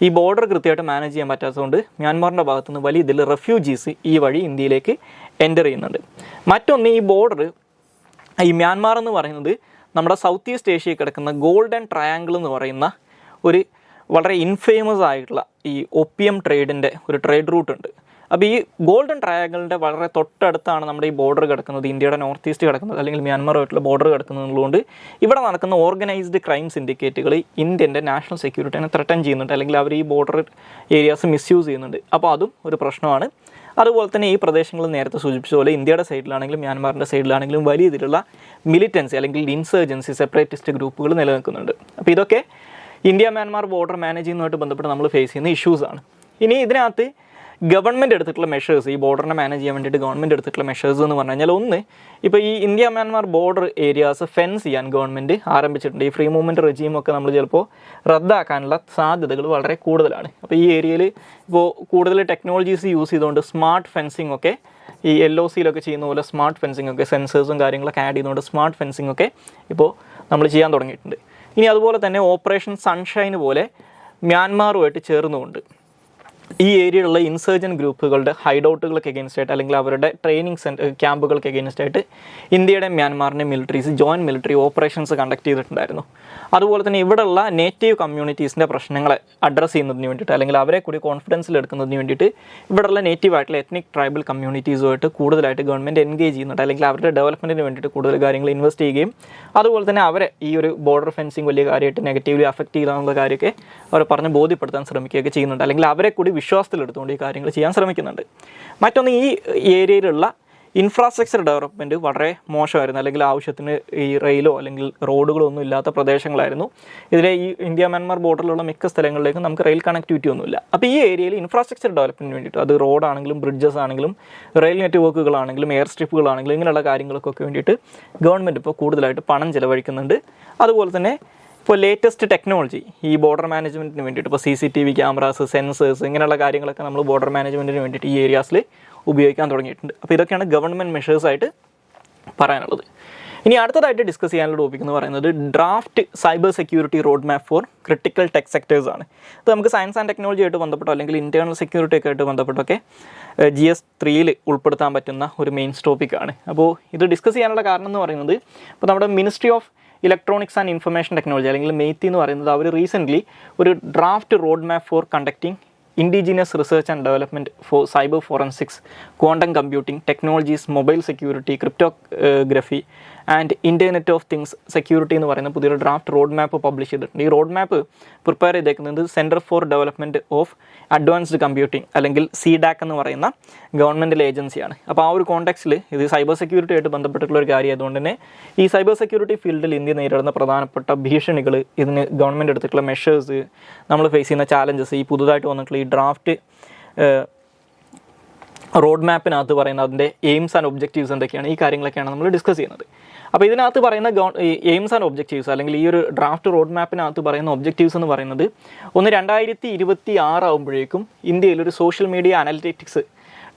ഈ ബോർഡർ കൃത്യമായിട്ട് മാനേജ് ചെയ്യാൻ പറ്റാത്തതുകൊണ്ട് മ്യാൻമാറിൻ്റെ ഭാഗത്തുനിന്ന് വലിയ ഇതിൽ റെഫ്യൂജീസ് ഈ വഴി ഇന്ത്യയിലേക്ക് എൻ്റർ ചെയ്യുന്നുണ്ട്. മറ്റൊന്ന്, ഈ ബോർഡർ, ഈ മ്യാൻമാർ എന്ന് പറയുന്നത് നമ്മുടെ സൗത്ത് ഈസ്റ്റ് ഏഷ്യയിൽ കിടക്കുന്ന ഗോൾഡൻ ട്രയാങ്കിൾ എന്ന് പറയുന്ന ഒരു വളരെ ഇൻഫേമസ് ആയിട്ടുള്ള ഈ ഒപ്പിയം ട്രേഡിൻ്റെ ഒരു ട്രേഡ് റൂട്ട് ഉണ്ട്. അപ്പോൾ ഈ ഗോൾഡൻ ട്രയാങ്കിളിൻ്റെ വളരെ തൊട്ടടുത്താണ് നമ്മുടെ ഈ ബോർഡർ കിടക്കുന്നത്, ഇന്ത്യയുടെ നോർത്ത് ഈസ്റ്റ് കിടക്കുന്നത് അല്ലെങ്കിൽ മ്യാൻമാറുമായിട്ടുള്ള ബോർഡർ കിടക്കുന്നതുകൊണ്ട് ഇവിടെ നടക്കുന്ന ഓർഗനൈസ്ഡ് ക്രൈം സിൻഡിക്കേറ്റുകൾ ഇന്ത്യൻ്റെ നാഷണൽ സെക്യൂരിറ്റിനെ ത്രെട്ടൻ ചെയ്യുന്നുണ്ട്, അല്ലെങ്കിൽ അവർ ഈ ബോർഡർ ഏരിയാസ് മിസ്യൂസ് ചെയ്യുന്നുണ്ട്. അപ്പോൾ അതും ഒരു പ്രശ്നമാണ്. അതുപോലെ തന്നെ ഈ പ്രദേശങ്ങൾ നേരത്തെ സൂചിപ്പിച്ച പോലെ ഇന്ത്യയുടെ സൈഡിലാണെങ്കിലും മ്യാൻമാറിൻ്റെ സൈഡിലാണെങ്കിലും വലിയ രീതിയിലുള്ള മിലിറ്റൻസി അല്ലെങ്കിൽ ഇൻസർജൻസി സെപ്പറേറ്റിസ്റ്റ് ഗ്രൂപ്പുകൾ നിലനിൽക്കുന്നുണ്ട്. അപ്പോൾ ഇതൊക്കെ ഇന്ത്യ മ്യാൻമാർ ബോർഡർ മാനേജ് ചെയ്യുന്നതുമായിട്ട് ബന്ധപ്പെട്ട് നമ്മൾ ഫേസ് ചെയ്യുന്ന ഇഷ്യൂസാണ്. ഇനി ഇതിനകത്ത് ഗവൺമെൻറ് എടുത്തിട്ടുള്ള മെഷേഴ്സ്, ഈ ബോർഡറിനെ മാനേജ് ചെയ്യാൻ വേണ്ടിയിട്ട് ഗവൺമെൻറ് എടുത്തിട്ടുള്ള മെഷേഴ്സ് എന്ന് പറഞ്ഞു കഴിഞ്ഞാൽ, ഒന്ന്, ഇപ്പോൾ ഈ India Myanmar border areas fence ചെയ്യാൻ ഗവൺമെൻറ് ആരംഭിച്ചിട്ടുണ്ട്. ഈ ഫ്രീ മൂവ്മെൻറ്റ് റെജീമൊക്കെ നമ്മൾ ചിലപ്പോൾ റദ്ദാക്കാനുള്ള സാധ്യതകൾ വളരെ കൂടുതലാണ്. അപ്പോൾ ഈ ഏരിയയിൽ ഇപ്പോൾ കൂടുതൽ ടെക്നോളജീസ് യൂസ് ചെയ്തുകൊണ്ട് സ്മാർട്ട് ഫെൻസിങ് ഒക്കെ, ഈ LOCയിലൊക്കെ ചെയ്യുന്ന പോലെ സ്മാർട്ട് ഫെൻസിങ് ഒക്കെ, സെൻസേഴ്സും കാര്യങ്ങളൊക്കെ ആഡ് ചെയ്തുകൊണ്ട് സ്മാർട്ട് ഫെൻസിങ് ഒക്കെ ഇപ്പോൾ നമ്മൾ ചെയ്യാൻ തുടങ്ങിയിട്ടുണ്ട്. ഇനി അതുപോലെ തന്നെ ഓപ്പറേഷൻ സൺഷൈൻ പോലെ മ്യാൻമാറുമായിട്ട് ചേർന്നുകൊണ്ട് ഈ ഏരിയയിലുള്ള ഇൻസർജൻ ഗ്രൂപ്പുകളുടെ ഹൈഡൗട്ടുകൾക്ക് എഗെയിൻസ്റ്റ് ആയിട്ട് അല്ലെങ്കിൽ അവരുടെ ട്രെയിനിങ് ക്യാമ്പുകൾക്ക് എഗെയിൻസ്റ്റ് ആയിട്ട് ഇന്ത്യയുടെ മ്യാൻമാറിൻ്റെ militaries joint military operations conduct ചെയ്തിട്ടുണ്ടായിരുന്നു. അതുപോലെ തന്നെ ഇവിടെയുള്ള നേറ്റീവ് കമ്മ്യൂണിറ്റീസിൻ്റെ പ്രശ്നങ്ങളെ അഡ്രസ്സ് ചെയ്യുന്നതിന് വേണ്ടിയിട്ട് അല്ലെങ്കിൽ അവരെ കൂടി കോൺഫിഡൻസിൽ എടുക്കുന്നതിന് വേണ്ടിയിട്ട് ഇവിടെയുള്ള നേറ്റീവ് ആയിട്ടുള്ള എത്നിക് ട്രൈബൽ കമ്മ്യൂണിറ്റീസുമായിട്ട് കൂടുതലായിട്ട് ഗവൺമെൻറ് എൻഗേജ് ചെയ്യുന്നുണ്ട്. അല്ലെങ്കിൽ അവരുടെ ഡെവലപ്മെൻറ്റിന് വേണ്ടിയിട്ട് കൂടുതൽ കാര്യങ്ങൾ ഇൻവെസ്റ്റ് ചെയ്യുകയും അതുപോലെ തന്നെ അവരെ ഈ ഒരു ബോർഡർ ഫെൻസിങ് വലിയ കാര്യമായിട്ട് നെഗറ്റീവ്ലി അഫക്റ്റ് ചെയ്താനുള്ള കാര്യമൊക്കെ അവർ പറഞ്ഞ് ബോധ്യപ്പെടുത്താൻ ശ്രമിക്കുകയൊക്കെ ചെയ്യുന്നുണ്ട്. അല്ലെങ്കിൽ അവരെ കൂടി വിശ്വാസത്തിലെടുത്തുകൊണ്ട് ഈ കാര്യങ്ങൾ ചെയ്യാൻ ശ്രമിക്കുന്നുണ്ട്. മറ്റൊന്ന്, ഈ ഏരിയയിലുള്ള ഇൻഫ്രാസ്ട്രക്ചർ ഡെവലപ്മെൻറ്റ് വളരെ മോശമായിരുന്നു. അല്ലെങ്കിൽ ആവശ്യത്തിന് ഈ റെയിലോ അല്ലെങ്കിൽ റോഡുകളോ ഒന്നും ഇല്ലാത്ത പ്രദേശങ്ങളായിരുന്നു. ഇതിലെ ഈ ഇന്ത്യ മ്യാൻമാർ ബോർഡറിലുള്ള മിക്ക സ്ഥലങ്ങളിലേക്കും നമുക്ക് റെയിൽ കണക്ടിവിറ്റി ഒന്നുമില്ല. അപ്പോൾ ഈ ഏരിയയിൽ ഇൻഫ്രാസ്ട്രക്ചർ ഡെവലപ്മെൻറ്റിന് വേണ്ടിയിട്ട്, അത് റോഡാണെങ്കിലും ബ്രിഡ്ജസ് ആണെങ്കിലും റെയിൽ നെറ്റ്വർക്കുകളാണെങ്കിലും എയർ സ്ട്രിപ്പുകളാണെങ്കിലും ഇങ്ങനെയുള്ള കാര്യങ്ങൾക്കൊക്കെ വേണ്ടിയിട്ട് ഗവൺമെൻറ് ഇപ്പോൾ കൂടുതലായിട്ട് പണം ചിലവഴിക്കുന്നുണ്ട്. അതുപോലെ തന്നെ ഇപ്പോൾ ലേറ്റസ്റ്റ് ടെക്നോളജി ഈ ബോർഡർ മാനേജ്മെൻറ്റിന് വേണ്ടിയിട്ട് ഇപ്പോൾ CCTV ക്യാമറാസ്, സെൻസേഴ്സ്, ഇങ്ങനെയുള്ള കാര്യങ്ങളൊക്കെ നമ്മൾ ബോർഡർ മാനേജ്മെൻറ്റിന് വേണ്ടിയിട്ട് ഈ ഏരിയാസിൽ ഉപയോഗിക്കാൻ തുടങ്ങിയിട്ടുണ്ട്. അപ്പോൾ ഇതൊക്കെയാണ് ഗവൺമെൻറ് മെഷേഴ്സായിട്ട് പറയാനുള്ളത്. ഇനി അടുത്തതായിട്ട് ഡിസ്കസ് ചെയ്യാനുള്ള ടോപ്പിക് എന്ന് പറയുന്നത് draft cyber security road map for critical tech sectors ആണ്. ഇത് നമുക്ക് സയൻസ് ആൻഡ് ടെക്നോളജി ആയിട്ട് ബന്ധപ്പെട്ടോ അല്ലെങ്കിൽ ഇൻറ്റേർണൽ സെക്യൂരിറ്റി ഒക്കെ ആയിട്ട് ബന്ധപ്പെട്ടൊക്കെ GS3 ഉൾപ്പെടുത്താൻ പറ്റുന്ന ഒരു മെയിൻ ടോപ്പിക്കാണ്. അപ്പോൾ ഇത് ഡിസ്കസ് ചെയ്യാനുള്ള കാരണം എന്ന് പറയുന്നത്, ഇപ്പോൾ നമ്മുടെ ministry of electronics and information technology അല്ലെങ്കിൽ MEITI എന്ന് പറയുന്നത്, അവർ റീസെൻ്റ്ലി ഒരു draft road map for conducting indigenous research and development four cyber forensics, quantum computing technologies, mobile security, cryptography and internet of things security എന്ന് പറയുന്ന പുതിയൊരു draft road map publish ചെയ്തിട്ടുണ്ട്. ഈ road map prepare ചെയ്തേക്കുന്നത് centre for development of advanced computing അല്ലെങ്കിൽ CDAC എന്ന് പറയുന്ന governmental ഏജൻസിയാണ്. അപ്പോൾ ആ ഒരു കോണ്ടെക്സ്റ്റിൽ ഇത് സൈബർ സെക്യൂരിറ്റി ആയിട്ട് ബന്ധപ്പെട്ടിട്ടുള്ള ഒരു കാര്യം ആയതുകൊണ്ട് തന്നെ ഈ സൈബർ സെക്യൂരിറ്റി ഫീൽഡിൽ ഇന്ത്യ നേരിടുന്ന പ്രധാനപ്പെട്ട ഭീഷണികൾ, ഇതിന് ഗവൺമെൻറ് എടുത്തിട്ടുള്ള മെഷേഴ്സ്, നമ്മൾ ഫേസ് ചെയ്യുന്ന ചാലഞ്ചസ്, ഈ പുതുതായിട്ട് വന്നിട്ടുള്ള ഈ ഡ്രാഫ്റ്റ് റോഡ് മാപ്പിനകത്ത് പറയുന്ന അതിൻ്റെ എയിംസ് ആൻഡ് ഒബ്ജക്റ്റീവ്സ് എന്തൊക്കെയാണ്, ഈ കാര്യങ്ങളൊക്കെയാണ് നമ്മൾ ഡിസ്കസ് ചെയ്യുന്നത്. അപ്പോൾ ഇതിനകത്ത് പറയുന്ന എയിംസ് ആൻഡ് ഒബ്ജക്റ്റീവ്സ് അല്ലെങ്കിൽ ഈ ഒരു ഡ്രാഫ്റ്റ് റോഡ് മാപ്പിനകത്ത് പറയുന്ന ഒബ്ജക്റ്റീവ്സ് എന്ന് പറയുന്നത്, ഒന്ന് 2026 ആകുമ്പോഴേക്കും ഇന്ത്യയിൽ ഒരു സോഷ്യൽ മീഡിയ അനലിറ്റിക്സ്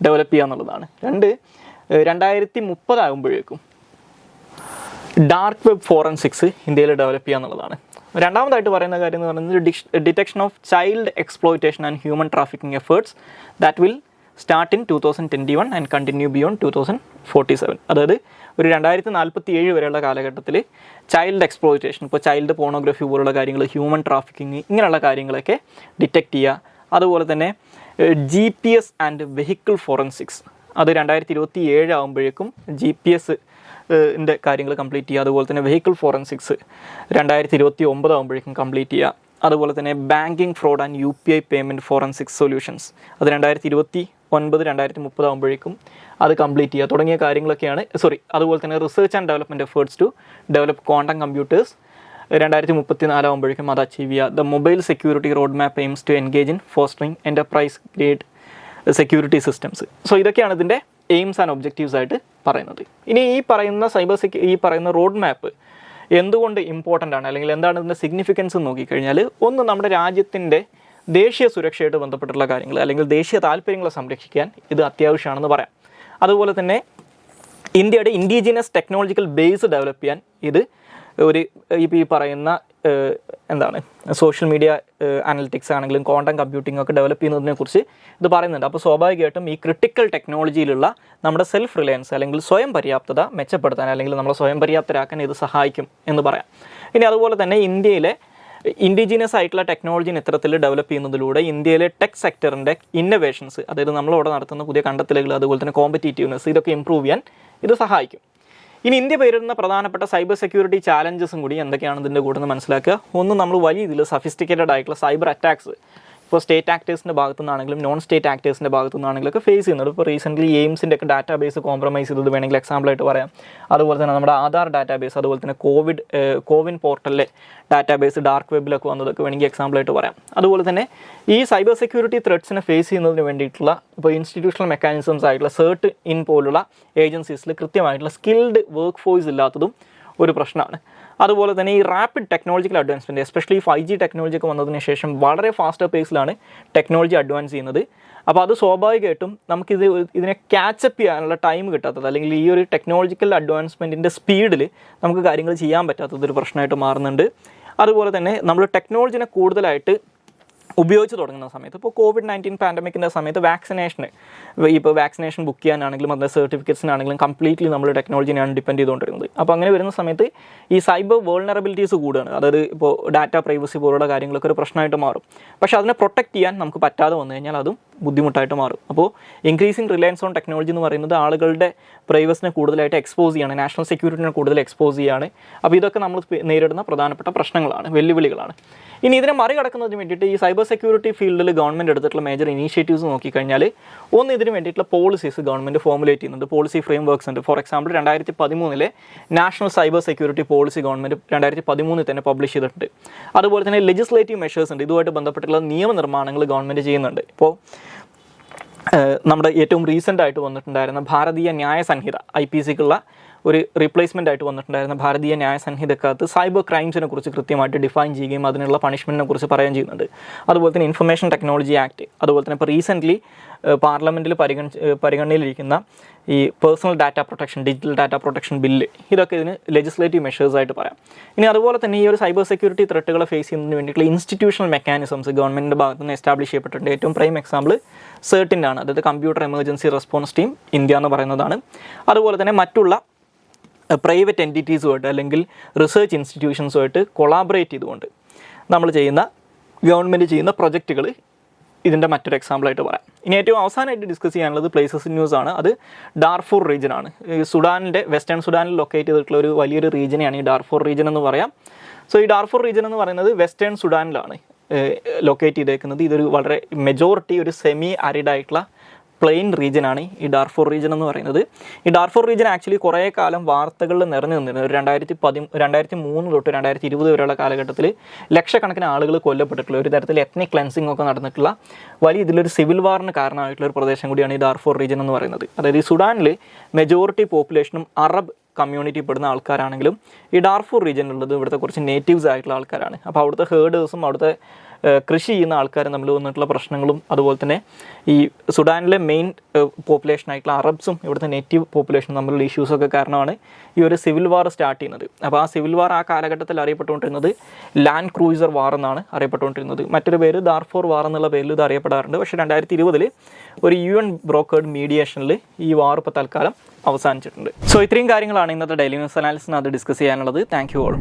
ഡെവലപ്പ് ചെയ്യുക എന്നുള്ളതാണ്. 2030 ആകുമ്പോഴേക്കും ഡാർക്ക് വെബ് ഫോറൻസിക്സ് ഇന്ത്യയിൽ ഡെവലപ്പ് ചെയ്യുക എന്നുള്ളതാണ്. രണ്ടാമതായിട്ട് പറയുന്ന കാര്യം എന്ന് പറയുന്നത് detection of child exploitation and human trafficking efforts that will start in 2021 and continue beyond 2047. അതായത് ഒരു 2047 വരെയുള്ള കാലഘട്ടത്തിൽ ചൈൽഡ് എക്സ്പ്ലോയിറ്റേഷൻ, ഇപ്പോൾ ചൈൽഡ് പോണോഗ്രഫി പോലുള്ള കാര്യങ്ങൾ, ഹ്യൂമൻ ട്രാഫിക്കിംഗ്, ഇങ്ങനെയുള്ള കാര്യങ്ങളൊക്കെ ഡിറ്റക്റ്റ് ചെയ്യുക. അതുപോലെ തന്നെ GPS ആൻഡ് വെഹിക്കിൾ ഫോറൻസിക്സ്, അത് 2027 ആകുമ്പോഴേക്കും GPS ൻ്റെ കാര്യങ്ങൾ കംപ്ലീറ്റ് ചെയ്യുക. അതുപോലെ തന്നെ വെഹിക്കിൾ ഫോറൻസിക്സ് 2029 ആകുമ്പോഴേക്കും കംപ്ലീറ്റ് ചെയ്യുക. അതുപോലെ തന്നെ banking fraud and UPI payment forensics solutions, അത് 2029 2030 ആകുമ്പോഴേക്കും അത് കംപ്ലീറ്റ് ചെയ്യുക. തുടങ്ങിയ കാര്യങ്ങളൊക്കെയാണ്. അതുപോലെ തന്നെ research and development efforts to develop quantum computers 2034 ആകുമ്പോഴേക്കും അത് അച്ചീവ് ചെയ്യുക. The mobile security road map aims to engage in fostering enterprise grade security systems. So ഇതൊക്കെയാണ് ഇതിൻ്റെ എയിംസ് ആൻഡ് ഒബ്ജക്റ്റീവ്സ് ആയിട്ട് പറയുന്നത്. ഇനി ഈ പറയുന്ന റോഡ് മാപ്പ് എന്തുകൊണ്ട് ഇമ്പോർട്ടൻ്റ് ആണ് അല്ലെങ്കിൽ എന്താണ് ഇതിൻ്റെ സിഗ്നിഫിക്കൻസ് എന്ന് നോക്കിക്കഴിഞ്ഞാൽ, ഒന്ന്, നമ്മുടെ രാജ്യത്തിൻ്റെ ദേശീയ സുരക്ഷയായിട്ട് ബന്ധപ്പെട്ടുള്ള കാര്യങ്ങൾ അല്ലെങ്കിൽ ദേശീയ താല്പര്യങ്ങളെ സംരക്ഷിക്കാൻ ഇത് അത്യാവശ്യമാണെന്ന് പറയാം. അതുപോലെ തന്നെ ഇന്ത്യയുടെ ഇൻഡിജിനസ് ടെക്നോളജിക്കൽ ബേസ് ഡെവലപ്പ് ചെയ്യാൻ ഇത് ഈ പറയുന്ന സോഷ്യൽ മീഡിയ അനലിറ്റിക്സ് ആണെങ്കിലും ക്വാണ്ടം കമ്പ്യൂട്ടിംഗ് ഒക്കെ ഡെവലപ്പ് ചെയ്യുന്നതിനെക്കുറിച്ച് ഇത് പറയുന്നുണ്ട്. അപ്പോൾ സ്വാഭാവികമായിട്ടും ഈ ക്രിട്ടിക്കൽ ടെക്നോളജിയിലുള്ള നമ്മുടെ സെൽഫ് റിലയൻസ് അല്ലെങ്കിൽ സ്വയം പര്യാപ്തത മെച്ചപ്പെടുത്താൻ അല്ലെങ്കിൽ നമ്മളെ സ്വയം പര്യാപ്തരാക്കാൻ ഇത് സഹായിക്കും എന്ന് പറയാം. ഇനി അതുപോലെ തന്നെ ഇന്ത്യയിലെ ഇൻഡിജിനസ് ആയിട്ടുള്ള ടെക്നോളജിനെ ഇത്തരത്തിൽ ഡെവലപ്പ് ചെയ്യുന്നതിലൂടെ ഇന്ത്യയിലെ ടെക് സെക്ടറിൻ്റെ ഇന്നോവേഷൻസ്, അതായത് നമ്മളവിടെ നടത്തുന്ന പുതിയ കണ്ടെത്തലുകൾ, അതുപോലെ തന്നെ കോമ്പറ്റീറ്റീവ്നെസ്, ഇതൊക്കെ ഇമ്പ്രൂവ് ചെയ്യാൻ ഇത് സഹായിക്കും. ഇനി ഇന്ത്യ പേരിടുന്ന പ്രധാനപ്പെട്ട സൈബർ സെക്യൂരിറ്റി ചാലഞ്ചസും കൂടി എന്തൊക്കെയാണ് ഇതിൻ്റെ കൂടെ മനസ്സിലാക്കുക. ഒന്ന്, നമ്മൾ വലിയ ഇതിൽ സഫിസ്റ്റിക്കേറ്റഡ് ആയിട്ടുള്ള സൈബർ അറ്റാക്സ് ഇപ്പോൾ സ്റ്റേറ്റ് ആക്ടേഴ്സിൻ്റെ ഭാഗത്തു നിന്നാണെങ്കിലും നോൺ സ്റ്റേറ്റ് ആക്ടേഴ്സിൻ്റെ ഭാഗത്തു നിന്നാണെങ്കിലൊക്കെ ഫേസ് ചെയ്യുന്നത്. ഇപ്പോൾ റീസെൻ്റ്ലി എയിംസിൻ്റെ ഒക്കെ ഡാറ്റാബേസ് കോംപ്രമൈസ് ചെയ്തത് വേണമെങ്കിൽ എക്സാമ്പിളായിട്ട് പറയാം. അതുപോലെ തന്നെ നമ്മുടെ ആധാർ ഡാറ്റാബേസ്, അതുപോലെ തന്നെ കോവിൻ പോർട്ടലിലെ ഡാറ്റാബേസ് ഡാർക്ക് വെബിലൊക്കെ വന്നതൊക്കെ വേണമെങ്കിൽ എക്സാമ്പിളായിട്ട് പറയാം. അതുപോലെ തന്നെ ഈ സൈബർ സെക്യൂരിറ്റി ത്രെഡ്സിനെ ഫേസ് ചെയ്യുന്നതിന് വേണ്ടിയിട്ടുള്ള ഇപ്പോൾ ഇൻസ്റ്റിറ്റ്യൂഷണൽ മെക്കാനിസംസ് ആയിട്ടുള്ള സെർട്ട് ഇൻ പോലുള്ള ഏജൻസീസിൽ കൃത്യമായിട്ടുള്ള സ്കിൽഡ് വർക്ക് ഫോഴ്സ് ഇല്ലാത്തതും ഒരു പ്രശ്നമാണ്. അതുപോലെ തന്നെ ഈ rapid technological advancement, especially 5G technology ഒക്കെ വന്നതിന് ശേഷം വളരെ ഫാസ്റ്റർ പേസിലാണ് ടെക്നോളജി അഡ്വാൻസ് ചെയ്യുന്നത്. അപ്പോൾ അത് സ്വാഭാവികമായിട്ടും ഇതിനെ ക്യാച്ചപ്പ് ചെയ്യാനുള്ള ടൈം കിട്ടാത്തത്, അല്ലെങ്കിൽ ഈ ഒരു ടെക്നോളജിക്കൽ അഡ്വാൻസ്മെൻറ്റിൻ്റെ സ്പീഡിൽ നമുക്ക് കാര്യങ്ങൾ ചെയ്യാൻ പറ്റാത്തത് ഒരു പ്രശ്നമായിട്ട് മാറുന്നുണ്ട്. അതുപോലെ തന്നെ നമ്മൾ ടെക്നോളജിനെ കൂടുതലായിട്ട് ഉപയോഗിച്ച് തുടങ്ങുന്ന സമയത്ത്, ഇപ്പോൾ COVID-19 പാൻഡമിക്കിൻ്റെ സമയത്ത് വാക്സിനേഷൻ ബുക്ക് ചെയ്യാനാണെങ്കിലും അതിൻ്റെ സർട്ടിഫിക്കറ്റ്സിനാണെങ്കിലും കംപ്ലീറ്റ്ലി നമ്മൾ ടെക്നോളജിനെയാണ് ഡിപ്പെൻഡ് ചെയ്തുകൊണ്ടിരുന്നത്. അപ്പോൾ അങ്ങനെ വരുന്ന സമയത്ത് ഈ സൈബർ വൾണറബിലിറ്റീസ് കൂടുകയാണ്. അതായത് ഇപ്പോൾ ഡാറ്റ പ്രൈവസി പോലുള്ള കാര്യങ്ങളൊക്കെ ഒരു പ്രശ്നമായിട്ട് മാറും. പക്ഷേ അതിനെ പ്രൊട്ടക്റ്റ് ചെയ്യാൻ നമുക്ക് പറ്റാതെ വന്നു കഴിഞ്ഞാൽ അതും ബുദ്ധിമുട്ടായിട്ട് മാറും. അപ്പോൾ ഇൻക്രീസിങ് റിലയൻസ് ഓൺ ടെക്നോളജി എന്ന് പറയുന്നത് ആളുകളുടെ പ്രൈവസിനെ കൂടുതലായിട്ട് എക്സ്പോസ് ചെയ്യാണ്, നാഷണൽ സെക്യൂരിറ്റിനെ കൂടുതൽ എക്സ്പോസ് ചെയ്യാണ്. അപ്പോൾ ഇതൊക്കെ നമ്മൾ നേരിടുന്ന പ്രധാനപ്പെട്ട പ്രശ്നങ്ങളാണ്, വെല്ലുവിളികളാണ്. ഇനി ഇതിനെ മറികടക്കുന്നതിന് വേണ്ടിയിട്ട് ഈ സൈബർ സെക്യൂരിറ്റി ഫീൽഡിൽ ഗവൺമെൻറ് എടുത്തിട്ടുള്ള മേജർ ഇനീഷ്യേറ്റീവ്സ് നോക്കിക്കഴിഞ്ഞാൽ, ഒന്ന് ഇതിന് വേണ്ടിയിട്ടുള്ള പോളിസീസ് ഗവൺമെൻറ് ഫോർമുലേറ്റ് ചെയ്യുന്നുണ്ട്, പോളിസി ഫ്രെയിം വർക്ക്സ് ഉണ്ട്. For example 2013 national cyber security policy government 2013 തന്നെ പബ്ലിഷ് ചെയ്തിട്ടുണ്ട്. അതുപോലെ തന്നെ ലെജിസ്ലേറ്റീവ് മെഷേഴ്സ് ഉണ്ട്, ഇതുമായിട്ട് ബന്ധപ്പെട്ടുള്ള നിയമനിർമ്മാണങ്ങൾ ഗവൺമെൻറ് ചെയ്യുന്നുണ്ട്. ഇപ്പോൾ നമ്മുടെ ഏറ്റവും റീസെൻ്റ് ആയിട്ട് വന്നിട്ടുണ്ടായിരുന്ന ഭാരതീയ ന്യായ സംഹിത, IPCക്കുള്ള ഒരു റീപ്ലേസ്മെൻ്റ് ആയിട്ട് വന്നിട്ടുണ്ടായിരുന്ന ഭാരതീയ ന്യായ സംഹിതക്കകത്ത് സൈബർ ക്രൈംസിനെ കുറിച്ച് കൃത്യമായിട്ട് ഡിഫൈൻ ചെയ്യുകയും അതിനുള്ള പണിഷ്മെൻറ്റിനെ കുറിച്ച് പറയുകയും ചെയ്യുന്നുണ്ട്. അതുപോലെ തന്നെ ഇൻഫർമേഷൻ ടെക്നോളജി ആക്ട്, അതുപോലെ തന്നെ ഇപ്പോൾ റീസെൻ്റ്ലി പാർലമെൻറ്റിൽ പരിഗണനയിലിരിക്കുന്ന ഈ personal data protection, digital data protection bill, ഇതൊക്കെ ഇതിന് ലെജിസ്ലേറ്റീവ് മെഷേഴ്സ് ആയിട്ട് പറയാം. ഇനി അതുപോലെ തന്നെ ഈ ഒരു സൈബർ സെക്യൂരിറ്റി ത്രെട്ടുകളെ ഫേസ് ചെയ്യുന്നതിന് വേണ്ടിയിട്ടുള്ള ഇൻസ്റ്റിറ്റ്യൂഷണൽ മെക്കാനിസംസ് ഗവൺമെൻറ്റിൻ്റെ ഭാഗത്ത് നിന്ന് എസ്റ്റാബ്ലിഷ് ചെയ്യപ്പെട്ടിട്ടുണ്ട്. ഏറ്റവും പ്രൈം എക്സാമ്പിൾ CERT-ൻ്റെ ആണ്, അതായത് computer emergency response team India എന്ന് പറയുന്നതാണ്. അതുപോലെ തന്നെ മറ്റുള്ള പ്രൈവറ്റ് എൻറ്റിറ്റീസുമായിട്ട് അല്ലെങ്കിൽ റിസർച്ച് ഇൻസ്റ്റിറ്റ്യൂഷൻസുമായിട്ട് കൊളാബറേറ്റ് ചെയ്തുകൊണ്ട് നമ്മൾ ഗവൺമെൻറ് ചെയ്യുന്ന പ്രൊജക്റ്റുകൾ ഇതിൻ്റെ മറ്റൊരു എക്സാമ്പിളായിട്ട് പറയാം. ഇനി ഏറ്റവും അവസാനമായിട്ട് ഡിസ്കസ് ചെയ്യാനുള്ളത് പ്ലേസസ് ഇൻ ന്യൂസ് ആണ്. അത് ഡാർഫൂർ റീജിയനാണ്. സുഡാനിൻ്റെ വെസ്റ്റേൺ സുഡാനിൽ ലൊക്കേറ്റ് ചെയ്തിട്ടുള്ള ഒരു വലിയൊരു റീജിയനാണ് ഈ ഡാർഫൂർ റീജിയൻ എന്ന് പറയാം. സോ ഈ ഡാർഫൂർ റീജിയൻ എന്ന് പറയുന്നത് വെസ്റ്റേൺ സുഡാനിലാണ് ലൊക്കേറ്റ് ചെയ്തേക്കുന്നത്. ഇതൊരു വളരെ മെജോറിറ്റി ഒരു സെമി അരിഡായിട്ടുള്ള പ്ലെയിൻ റീജിയനാണ് ഈ ഡാർഫൂർ റീജിയൻ എന്ന് പറയുന്നത്. ഈ ഡാർഫൂർ റീജിയൻ ആക്ച്വലി കുറേ കാലം വാർത്തകളിൽ നിറഞ്ഞു നിന്നിരുന്നു. 2003 തൊട്ട് 2020 വരെയുള്ള കാലഘട്ടത്തിൽ ലക്ഷക്കണക്കിന് ആളുകൾ കൊല്ലപ്പെട്ടിട്ടുള്ള, ഒരു തരത്തിൽ എത്നിക് ക്ലെൻസിങ് ഒക്കെ നടന്നിട്ടുള്ള ഇതിലൊരു സിവിൽ വാറിന് കാരണമായിട്ടുള്ള ഒരു പ്രദേശം കൂടിയാണ് ഈ ഡാർഫൂർ റീജിയൻ എന്ന് പറയുന്നത്. അതായത് ഈ സുഡാനിൽ മെജോറിറ്റി പോപ്പുലേഷനും അറബ് കമ്മ്യൂണിറ്റി പെടുന്ന ആൾക്കാരാണെങ്കിലും ഈ ഡാർഫൂർ റീജിയനിലുള്ളത് ഇവിടുത്തെ കുറച്ച് നേറ്റീവ്സ് ആയിട്ടുള്ള ആൾക്കാരാണ്. അപ്പോൾ അവിടുത്തെ ഹേർഡേഴ്സും അവിടുത്തെ കൃഷി ചെയ്യുന്ന ആൾക്കാരും തമ്മിൽ വന്നിട്ടുള്ള പ്രശ്നങ്ങളും, അതുപോലെ തന്നെ ഈ സുഡാനിലെ മെയിൻ പോപ്പുലേഷനായിട്ടുള്ള അറബ്സും ഇവിടുത്തെ നേറ്റീവ് പോപ്പുലേഷനും തമ്മിലുള്ള ഇഷ്യൂസൊക്കെ കാരണമാണ് ഈ ഒരു സിവിൽ വാർ സ്റ്റാർട്ട് ചെയ്യുന്നത്. അപ്പോൾ ആ സിവിൽ വാർ ആ കാലഘട്ടത്തിൽ അറിയപ്പെട്ടുകൊണ്ടിരുന്നത് ലാൻഡ് ക്രൂയിസർ വാർ എന്നാണ് അറിയപ്പെട്ടുകൊണ്ടിരുന്നത്. മറ്റൊരു പേര് ഡാർഫൂർ വാർ എന്നുള്ള പേരിൽ ഇത് അറിയപ്പെടാറുണ്ട്. പക്ഷേ 2020 ഒരു UN ബ്രോക്കേർഡ് മീഡിയേഷനിൽ ഈ വാർ ഇപ്പോൾ തൽക്കാലം അവസാനിച്ചിട്ടുണ്ട്. സോ ഇത്രയും കാര്യങ്ങളാണ് ഇന്നത്തെ ഡെയിലി ന്യൂസ് അനാലിസിന് അത് ഡിസ്കസ് ചെയ്യാനുള്ളത്. Thank you all.